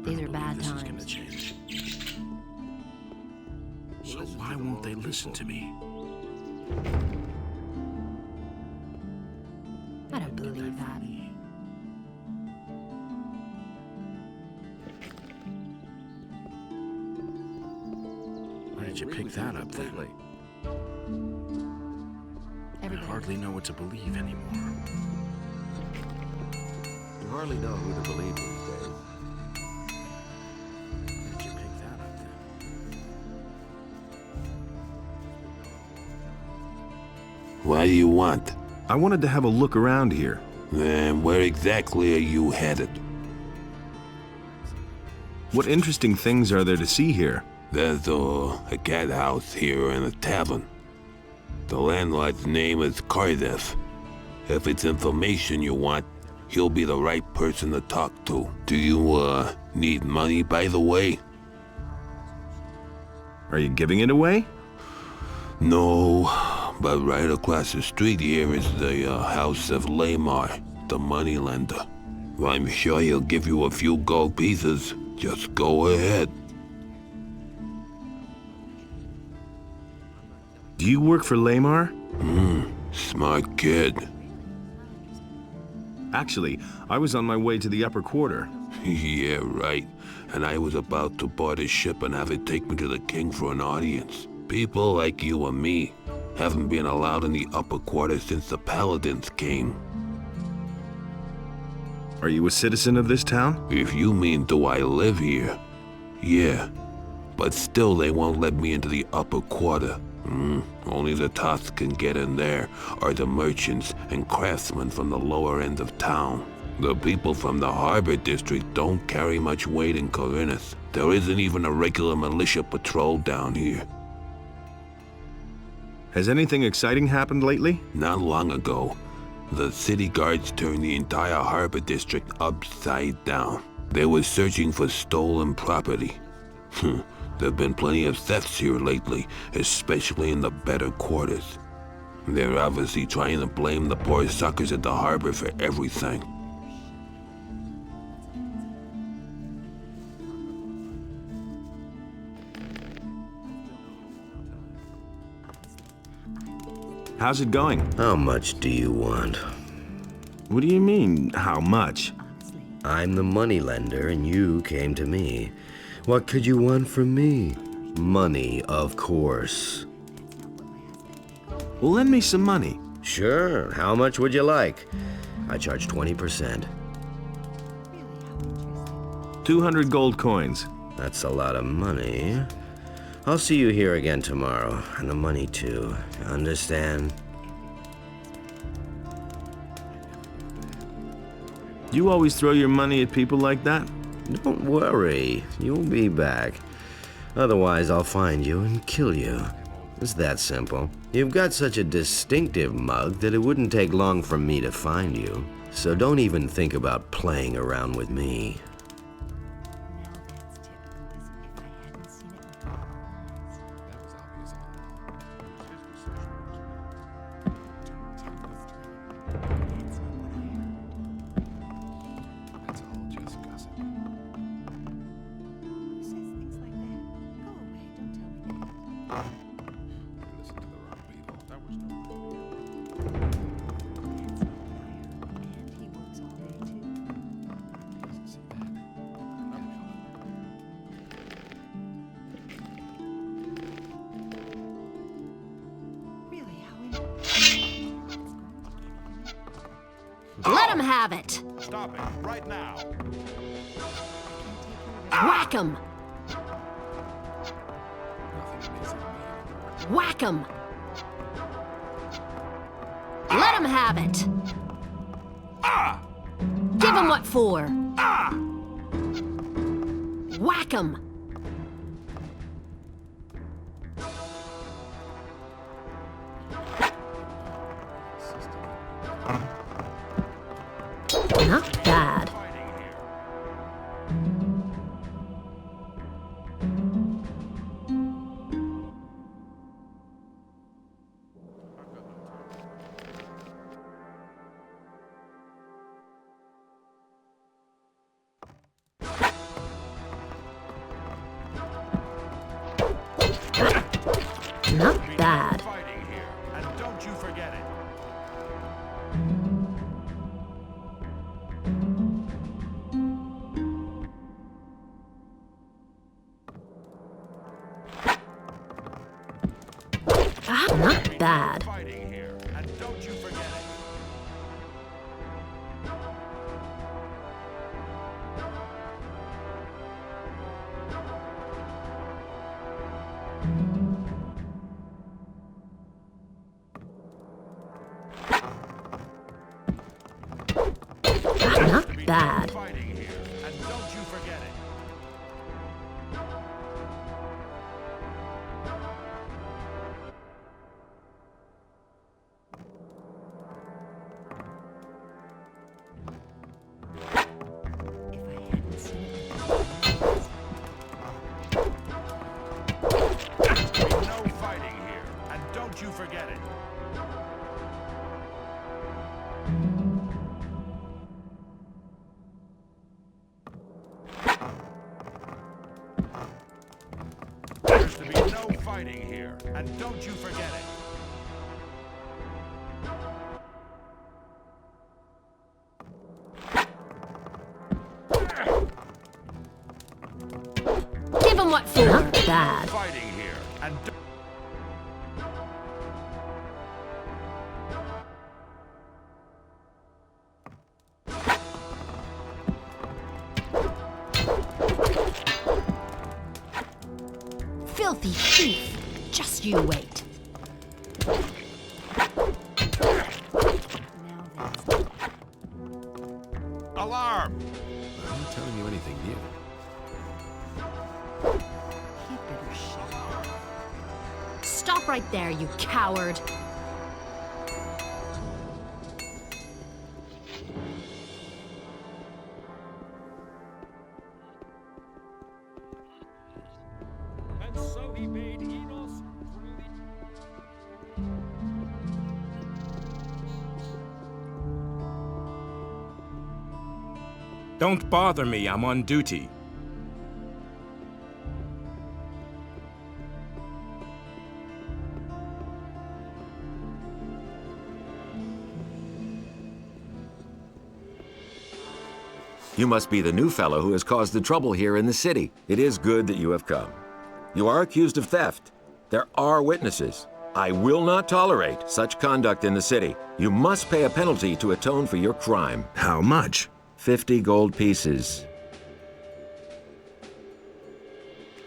These are bad This is gonna times. change. So why won't they listen to me? I don't believe that. Why did you pick that up then? I hardly know what to believe anymore. You hardly know who to believe these days. Why did you pick that up then? What do you want? I wanted to have a look around here. And where exactly are you headed? What interesting things are there to see here? There's a cat house here and a tavern. The landlord's name is Cardiff. If it's information you want, he'll be the right person to talk to. Do you, need money, by the way? Are you giving it away? No, but right across the street here is the house of Lamar, the moneylender. I'm sure he'll give you a few gold pieces. Just go ahead. Do you work for Lamar? Smart kid. Actually, I was on my way to the upper quarter. Yeah, right. And I was about to board a ship and have it take me to the king for an audience. People like you and me haven't been allowed in the upper quarter since the paladins came. Are you a citizen of this town? If you mean do I live here? Yeah. But still they won't let me into the upper quarter. Only the tops can get in there, or the merchants and craftsmen from the lower end of town. The people from the harbor district don't carry much weight in Corinth. There isn't even a regular militia patrol down here. Has anything exciting happened lately? Not long ago, the city guards turned the entire harbor district upside down. They were searching for stolen property. There have been plenty of thefts here lately, especially in the better quarters. They're obviously trying to blame the poor suckers at the harbor for everything. How's it going? How much do you want? What do you mean, how much? I'm the moneylender and you came to me. What could you want from me? Money, of course. Well, lend me some money. Sure, how much would you like? I charge 20%. 200 gold coins. That's a lot of money. I'll see you here again tomorrow, and the money too. Understand? You always throw your money at people like that? Don't worry, you'll be back. Otherwise, I'll find you and kill you. It's that simple. You've got such a distinctive mug that it wouldn't take long for me to find you. So don't even think about playing around with me. Let him have it! Stop it, right now! Whack him! Whack him! Let him have it! Give him what for! Whack him! Not bad. bad. Fighting here, and don't you forget it. Not bad. Fighting here, and don't you forget it. Not bad. Fighting here, and don't you forget it. No fighting here, and don't you forget it. There's to be no fighting here, and don't you forget it. Give him what for. Not bad. Fighting here, and Filthy thief. Just you wait. alarm! I'm not telling you anything new. Stop right there, you coward. And so he bade Enos Don't bother me, I'm on duty. You must be the new fellow who has caused the trouble here in the city. It is good that you have come. You are accused of theft. There are witnesses. I will not tolerate such conduct in the city. You must pay a penalty to atone for your crime. How much? 50 gold pieces.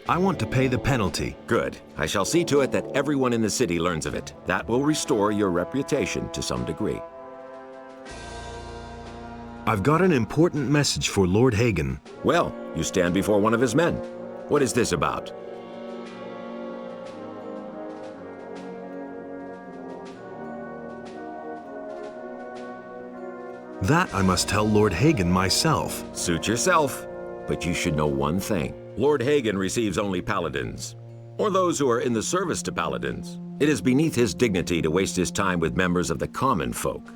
I want to pay the penalty. Good. I shall see to it that everyone in the city learns of it. That will restore your reputation to some degree. I've got an important message for Lord Hagen. Well, you stand before one of his men. What is this about? That I must tell Lord Hagen myself. Suit yourself. But you should know one thing. Lord Hagen receives only paladins, or those who are in the service to paladins. It is beneath his dignity to waste his time with members of the common folk.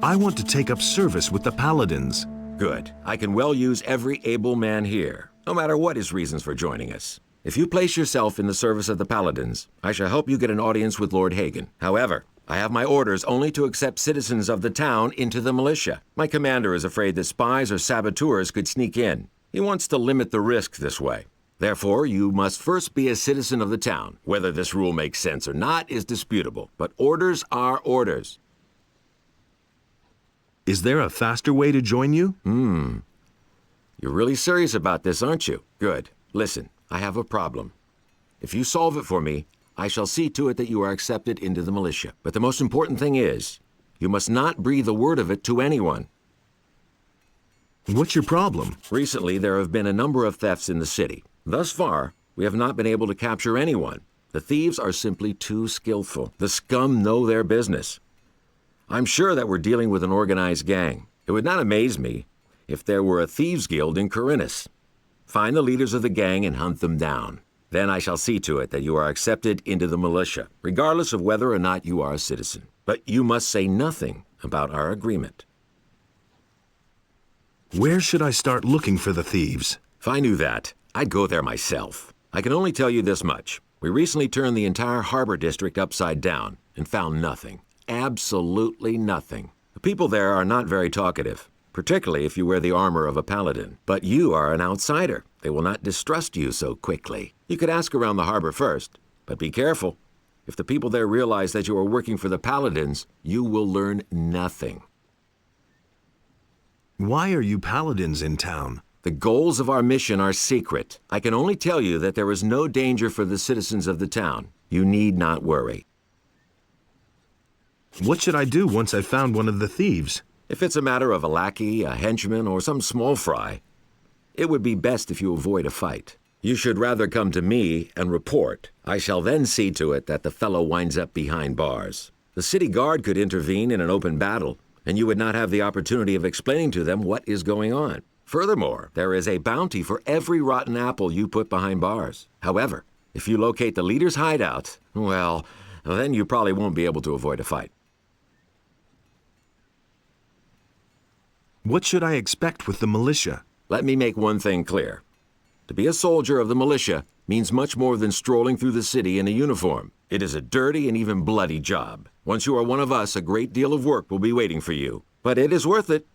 I want to take up service with the paladins. Good. I can well use every able man here, no matter what his reasons for joining us. If you place yourself in the service of the paladins, I shall help you get an audience with Lord Hagen. However, I have my orders only to accept citizens of the town into the militia. My commander is afraid that spies or saboteurs could sneak in. He wants to limit the risk this way. Therefore, you must first be a citizen of the town. Whether this rule makes sense or not is disputable, but orders are orders. Is there a faster way to join you? You're really serious about this, aren't you? Good. Listen, I have a problem. If you solve it for me, I shall see to it that you are accepted into the militia. But the most important thing is, you must not breathe a word of it to anyone. What's your problem? Recently, there have been a number of thefts in the city. Thus far, we have not been able to capture anyone. The thieves are simply too skillful. The scum know their business. I'm sure that we're dealing with an organized gang. It would not amaze me if there were a thieves' guild in Corinus. Find the leaders of the gang and hunt them down. Then I shall see to it that you are accepted into the militia, regardless of whether or not you are a citizen. But you must say nothing about our agreement. Where should I start looking for the thieves? If I knew that, I'd go there myself. I can only tell you this much. We recently turned the entire harbor district upside down and found nothing. Absolutely nothing. The people there are not very talkative, particularly if you wear the armor of a paladin. But you are an outsider. They will not distrust you so quickly. You could ask around the harbor first, but be careful. If the people there realize that you are working for the paladins, you will learn nothing. Why are you paladins in town? The goals of our mission are secret. I can only tell you that there is no danger for the citizens of the town. You need not worry. What should I do once I've found one of the thieves? If it's a matter of a lackey, a henchman, or some small fry, it would be best if you avoid a fight. You should rather come to me and report. I shall then see to it that the fellow winds up behind bars. The city guard could intervene in an open battle, and you would not have the opportunity of explaining to them what is going on. Furthermore, there is a bounty for every rotten apple you put behind bars. However, if you locate the leader's hideout, well, then you probably won't be able to avoid a fight. What should I expect with the militia? Let me make one thing clear. To be a soldier of the militia means much more than strolling through the city in a uniform. It is a dirty and even bloody job. Once you are one of us, a great deal of work will be waiting for you. But it is worth it.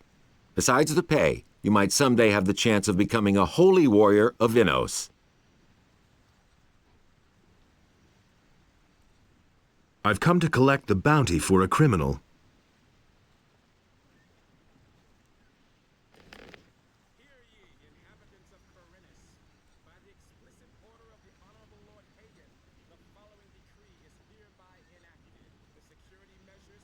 Besides the pay, you might someday have the chance of becoming a holy warrior of Innos. I've come to collect the bounty for a criminal. Hear ye, inhabitants of Corinus. By the explicit order of the Honorable Lord Hagen, the following decree is hereby enacted. The security measures...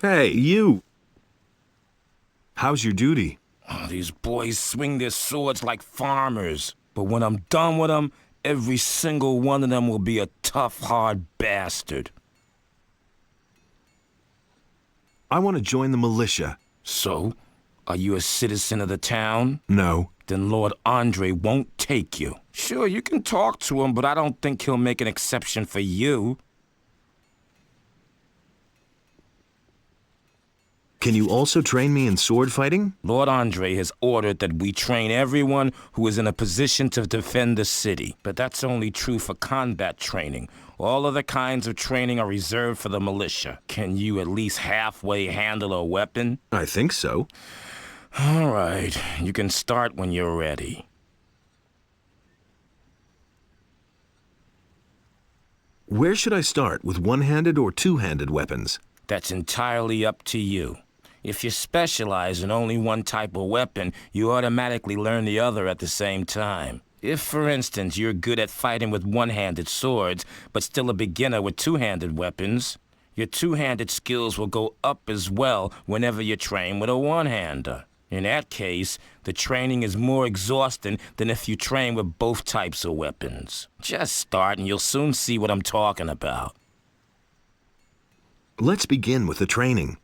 Hey, you! How's your duty? Oh, these boys swing their swords like farmers. But when I'm done with them, every single one of them will be a tough, hard bastard. I want to join the militia. So, are you a citizen of the town? No. Then Lord Andre won't take you. Sure, you can talk to him, but I don't think he'll make an exception for you. Can you also train me in sword fighting? Lord Andre has ordered that we train everyone who is in a position to defend the city. But that's only true for combat training. All other kinds of training are reserved for the militia. Can you at least halfway handle a weapon? I think so. All right, you can start when you're ready. Where should I start, with one-handed or two-handed weapons? That's entirely up to you. If you specialize in only one type of weapon, you automatically learn the other at the same time. If, for instance, you're good at fighting with one-handed swords, but still a beginner with two-handed weapons, your two-handed skills will go up as well whenever you train with a one-hander. In that case, the training is more exhausting than if you train with both types of weapons. Just start and you'll soon see what I'm talking about. Let's begin with the training.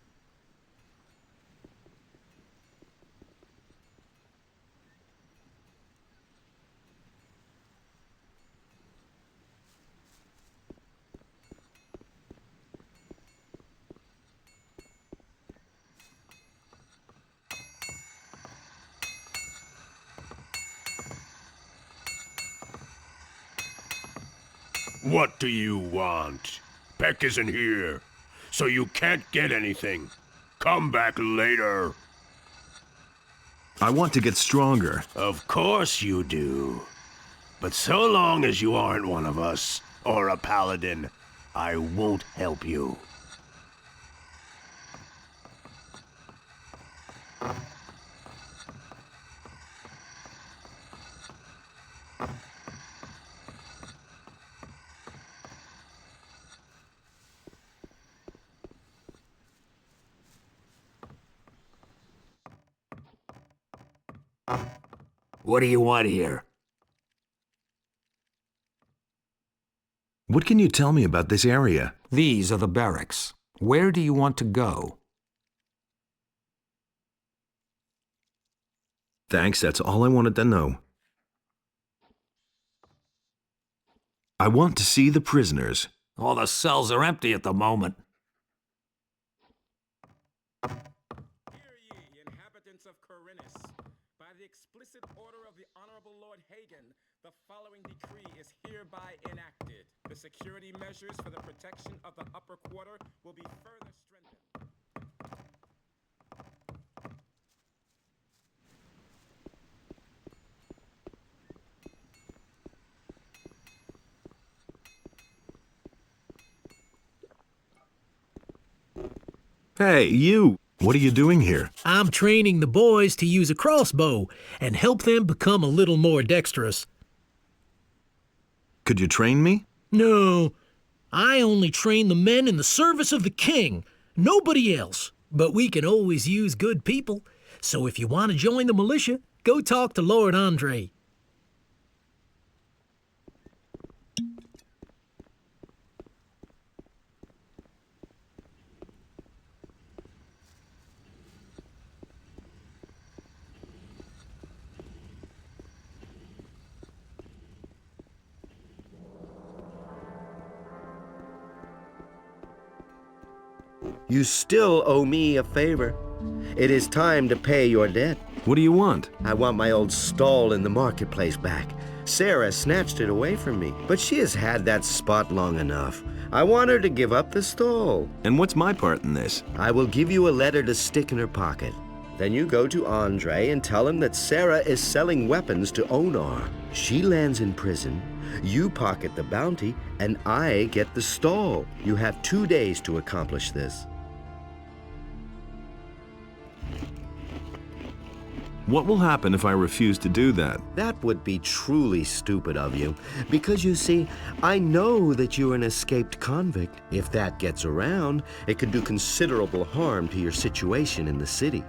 What do you want? Peck isn't here, so you can't get anything. Come back later. I want to get stronger. Of course you do. But so long as you aren't one of us, or a paladin, I won't help you. What do you want here? What can you tell me about this area? These are the barracks. Where do you want to go? Thanks, that's all I wanted to know. I want to see the prisoners. All the cells are empty at the moment. Lord Hagen, the following decree is hereby enacted. The security measures for the protection of the upper quarter will be further strengthened. Hey, you! What are you doing here? I'm training the boys to use a crossbow and help them become a little more dexterous. Could you train me? No, I only train the men in the service of the king, nobody else. But we can always use good people, so if you want to join the militia, go talk to Lord Andre. You still owe me a favor. It is time to pay your debt. What do you want? I want my old stall in the marketplace back. Sarah snatched it away from me, but she has had that spot long enough. I want her to give up the stall. And what's my part in this? I will give you a letter to stick in her pocket. Then you go to Andre and tell him that Sarah is selling weapons to Onar. She lands in prison, you pocket the bounty, and I get the stall. You have 2 days to accomplish this. What will happen if I refuse to do that? That would be truly stupid of you, because you see, I know that you're an escaped convict. If that gets around, it could do considerable harm to your situation in the city.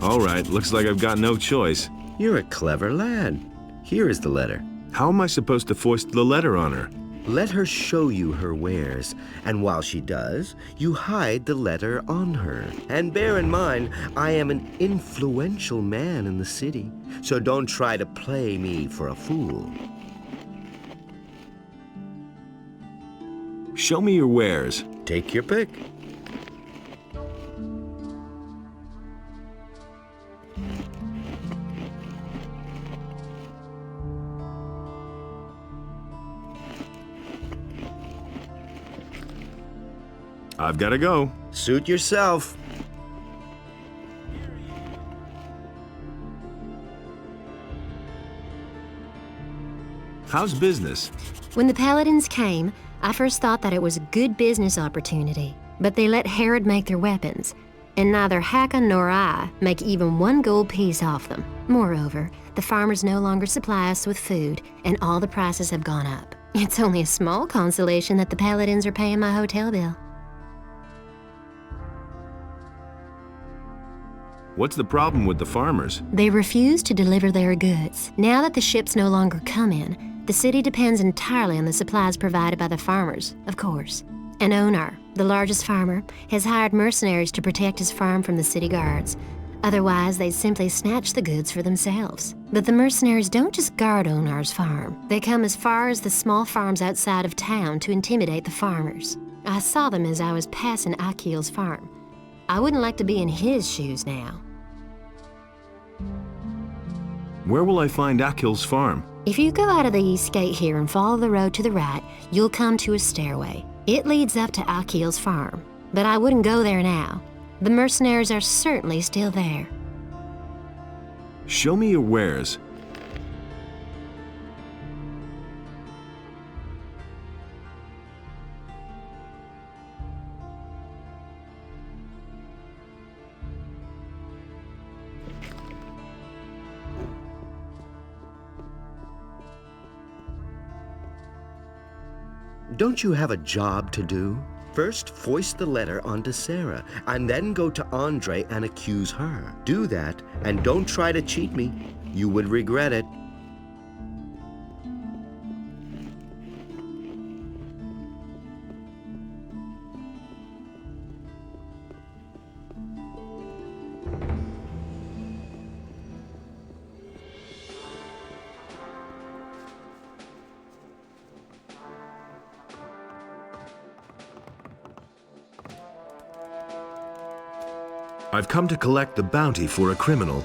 All right, looks like I've got no choice. You're a clever lad. Here is the letter. How am I supposed to foist the letter on her? Let her show you her wares, and while she does, you hide the letter on her. And bear in mind, I am an influential man in the city, so don't try to play me for a fool. Show me your wares. Take your pick. I've got to go. Suit yourself. How's business? When the Paladins came, I first thought that it was a good business opportunity, but they let Herod make their weapons, and neither Hakon nor I make even 1 gold piece off them. Moreover, the farmers no longer supply us with food, and all the prices have gone up. It's only a small consolation that the Paladins are paying my hotel bill. What's the problem with the farmers? They refuse to deliver their goods. Now that the ships no longer come in, the city depends entirely on the supplies provided by the farmers, of course. And Onar, the largest farmer, has hired mercenaries to protect his farm from the city guards. Otherwise, they'd simply snatch the goods for themselves. But the mercenaries don't just guard Onar's farm. They come as far as the small farms outside of town to intimidate the farmers. I saw them as I was passing Akil's farm. I wouldn't like to be in his shoes now. Where will I find Akil's farm? If you go out of the east gate here and follow the road to the right, you'll come to a stairway. It leads up to Akil's farm, but I wouldn't go there now. The mercenaries are certainly still there. Show me your wares. Don't you have a job to do? First, foist the letter onto Sarah, and then go to Andre and accuse her. Do that, and don't try to cheat me. You would regret it. I've come to collect the bounty for a criminal.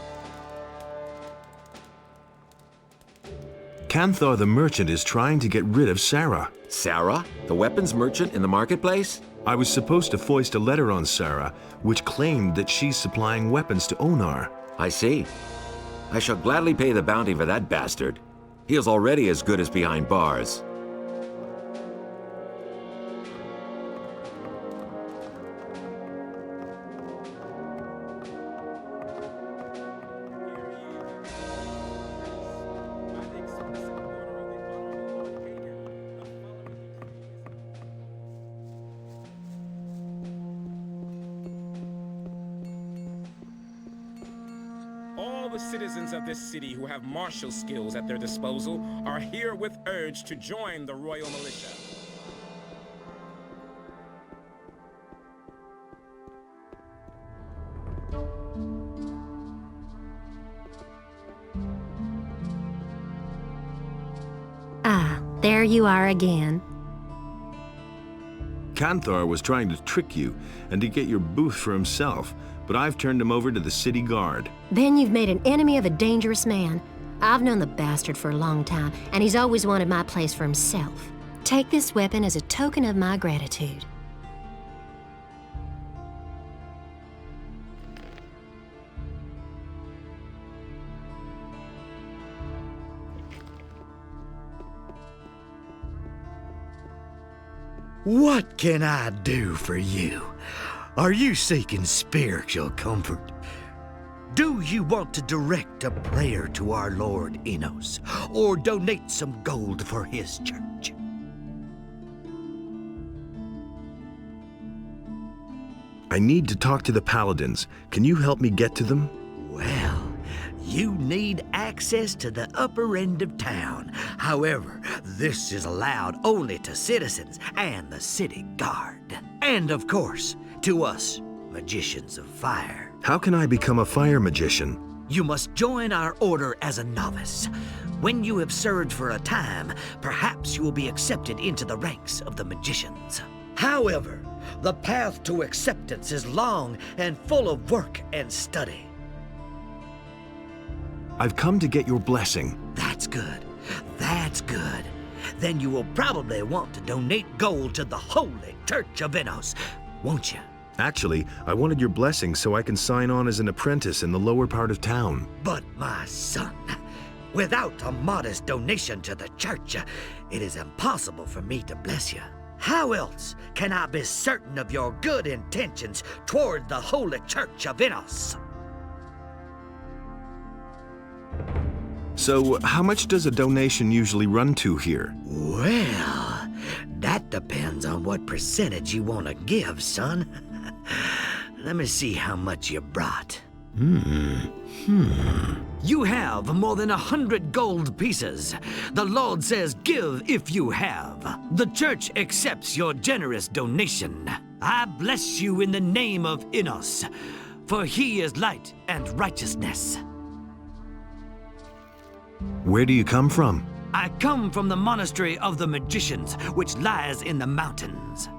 Canthar the merchant is trying to get rid of Sarah. Sarah, the weapons merchant in the marketplace? I was supposed to foist a letter on Sarah, which claimed that she's supplying weapons to Onar. I see. I shall gladly pay the bounty for that bastard. He is already as good as behind bars. All the citizens of this city who have martial skills at their disposal are herewith urged to join the Royal Militia. Ah, there you are again. Canthar was trying to trick you and to get your booth for himself, but I've turned him over to the city guard. Then you've made an enemy of a dangerous man. I've known the bastard for a long time, and he's always wanted my place for himself. Take this weapon as a token of my gratitude. What can I do for you? Are you seeking spiritual comfort? Do you want to direct a prayer to our Lord Enos, or donate some gold for his church? I need to talk to the paladins. Can you help me get to them? Well, you need access to the upper end of town. However, this is allowed only to citizens and the city guard. And of course, to us, magicians of fire. How can I become a fire magician? You must join our order as a novice. When you have served for a time, perhaps you will be accepted into the ranks of the magicians. However, the path to acceptance is long and full of work and study. I've come to get your blessing. That's good. That's good. Then you will probably want to donate gold to the Holy Church of Enos, won't you? Actually, I wanted your blessing so I can sign on as an apprentice in the lower part of town. But my son, without a modest donation to the church, it is impossible for me to bless you. How else can I be certain of your good intentions toward the Holy Church of Enos? So, how much does a donation usually run to here? Well, that depends on what percentage you want to give, son. Let me see how much you brought. You have more than 100 gold pieces. The Lord says, give if you have. The church accepts your generous donation. I bless you in the name of Enos, for he is light and righteousness. Where do you come from? I come from the monastery of the magicians, which lies in the mountains.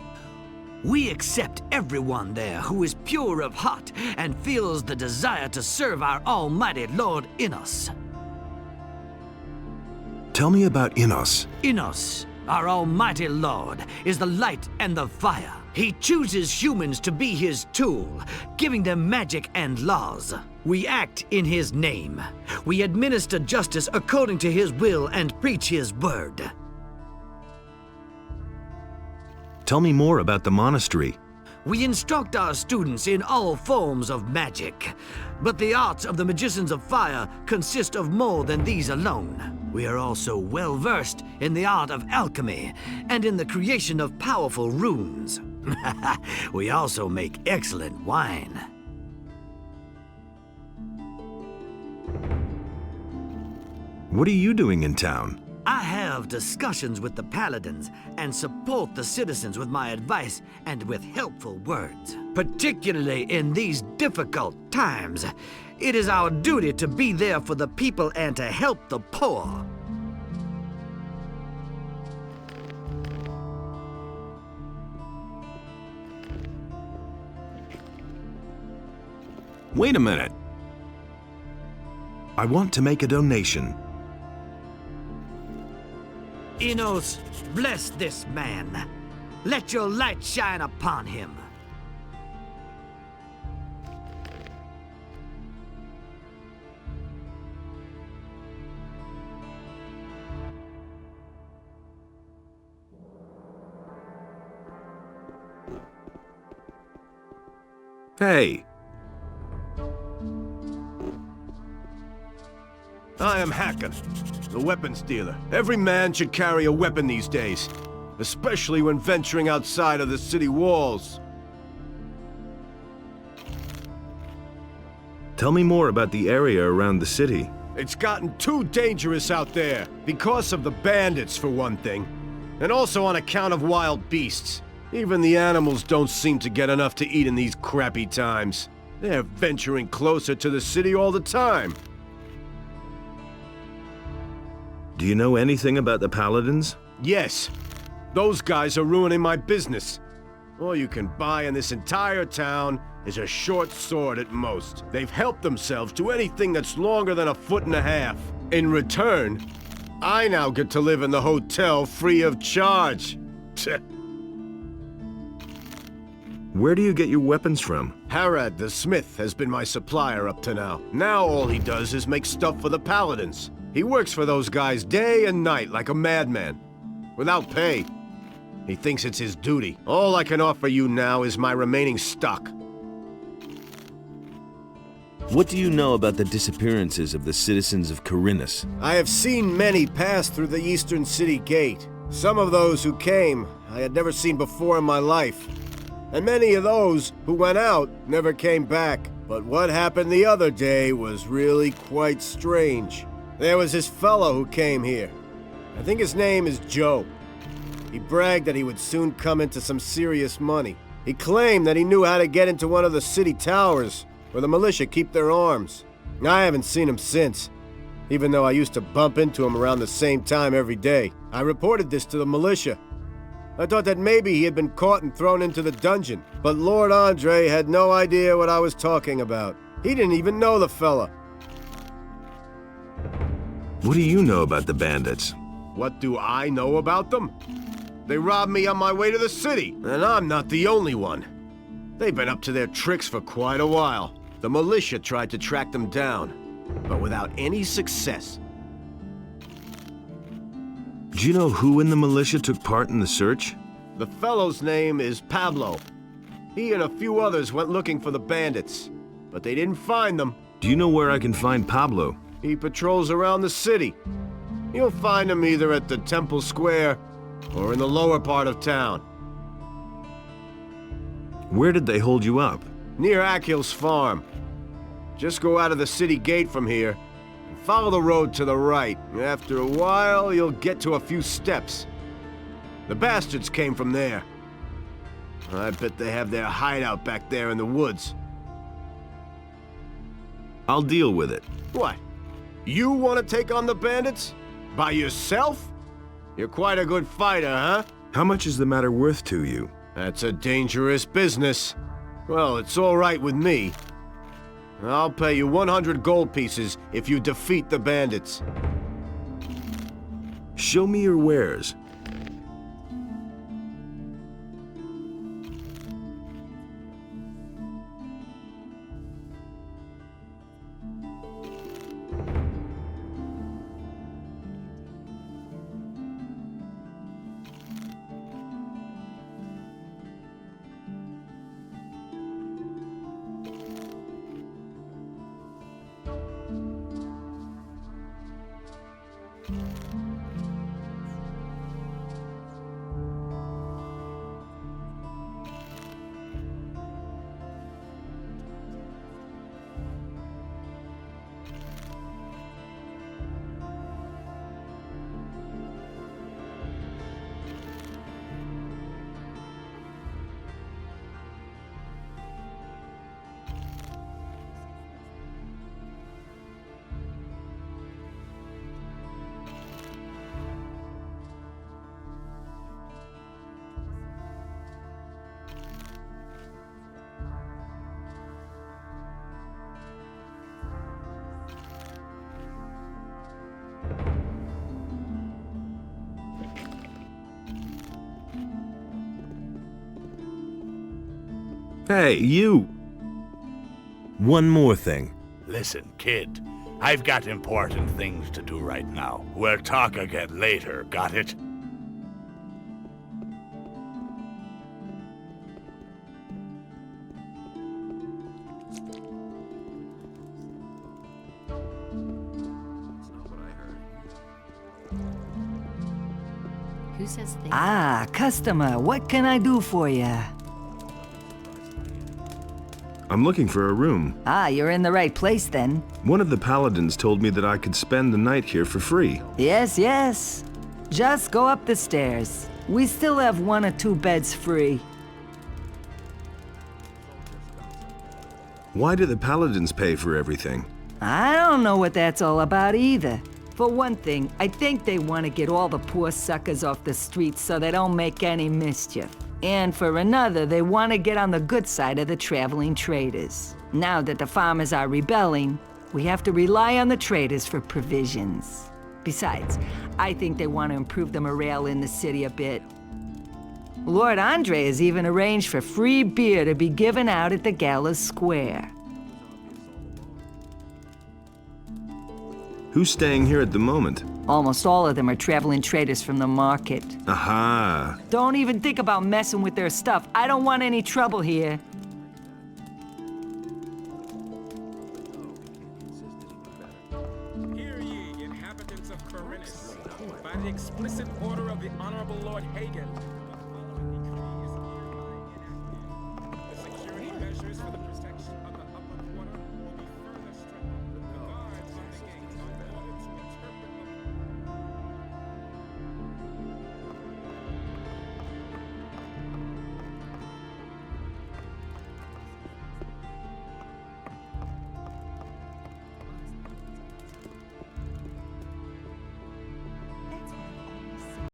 We accept everyone there who is pure of heart and feels the desire to serve our almighty Lord Enos. Tell me about Enos. Enos, our almighty Lord, is the light and the fire. He chooses humans to be his tool, giving them magic and laws. We act in his name. We administer justice according to his will and preach his word. Tell me more about the monastery. We instruct our students in all forms of magic, but the arts of the magicians of fire consist of more than these alone. We are also well versed in the art of alchemy and in the creation of powerful runes. We also make excellent wine. What are you doing in town? I have discussions with the paladins and support the citizens with my advice and with helpful words. Particularly in these difficult times, it is our duty to be there for the people and to help the poor. Wait a minute. I want to make a donation. Enos, bless this man. Let your light shine upon him. Hey, I am Hacken, the weapons dealer. Every man should carry a weapon these days, especially when venturing outside of the city walls. tell me more about the area around the city. It's gotten too dangerous out there, because of the bandits for one thing, and also on account of wild beasts. Even the animals don't seem to get enough to eat in these crappy times. They're venturing closer to the city all the time. Do you know anything about the Paladins? Yes. Those guys are ruining my business. All you can buy in this entire town is a short sword at most. They've helped themselves to anything that's longer than 1.5 feet. In return, I now get to live in the hotel free of charge. Where do you get your weapons from? Harad the smith has been my supplier up to now. Now all he does is make stuff for the Paladins. He works for those guys day and night like a madman, without pay. He thinks it's his duty. All I can offer you now is my remaining stock. What do you know about the disappearances of the citizens of Corinthus? I have seen many pass through the eastern city gate. Some of those who came I had never seen before in my life. And many of those who went out never came back. But what happened the other day was really quite strange. There was this fellow who came here. I think his name is Joe. He bragged that he would soon come into some serious money. He claimed that he knew how to get into one of the city towers, where the militia keep their arms. I haven't seen him since, even though I used to bump into him around the same time every day. I reported this to the militia. I thought that maybe he had been caught and thrown into the dungeon, but Lord Andre had no idea what I was talking about. He didn't even know the fella. What do you know about the bandits? What do I know about them? They robbed me on my way to the city, and I'm not the only one. They've been up to their tricks for quite a while. The militia tried to track them down, but without any success. Do you know who in the militia took part in the search? The fellow's name is Pablo. He and a few others went looking for the bandits, but they didn't find them. Do you know where I can find Pablo? He patrols around the city. You'll find him either at the Temple Square or in the lower part of town. Where did they hold you up? Near Akil's farm. Just go out of the city gate from here and follow the road to the right. After a while, you'll get to a few steps. The bastards came from there. I bet they have their hideout back there in the woods. I'll deal with it. What? You want to take on the bandits? By yourself? You're quite a good fighter, huh? How much is the matter worth to you? That's a dangerous business. Well, it's all right with me. I'll pay you 100 gold pieces if you defeat the bandits. Show me your wares. Hey, you! One more thing. Listen, kid. I've got important things to do right now. We'll talk again later, got it? Who says things? Ah, customer, what can I do for you? I'm looking for a room. Ah, you're in the right place then. One of the paladins told me that I could spend the night here for free. Yes, yes. Just go up the stairs. We still have 1 or 2 beds free. Why do the paladins pay for everything? I don't know what that's all about either. For one thing, I think they want to get all the poor suckers off the streets so they don't make any mischief. And for another, they want to get on the good side of the traveling traders. Now that the farmers are rebelling, we have to rely on the traders for provisions. Besides, I think they want to improve the morale in the city a bit. Lord Andre has even arranged for free beer to be given out at the Gala Square. Who's staying here at the moment? Almost all of them are traveling traders from the market. Aha! Don't even think about messing with their stuff. I don't want any trouble here. Hear ye, inhabitants of Corinus, by the explicit order of the Honorable Lord Hagen, the following decree is hereby enacted. The security measures for the protection of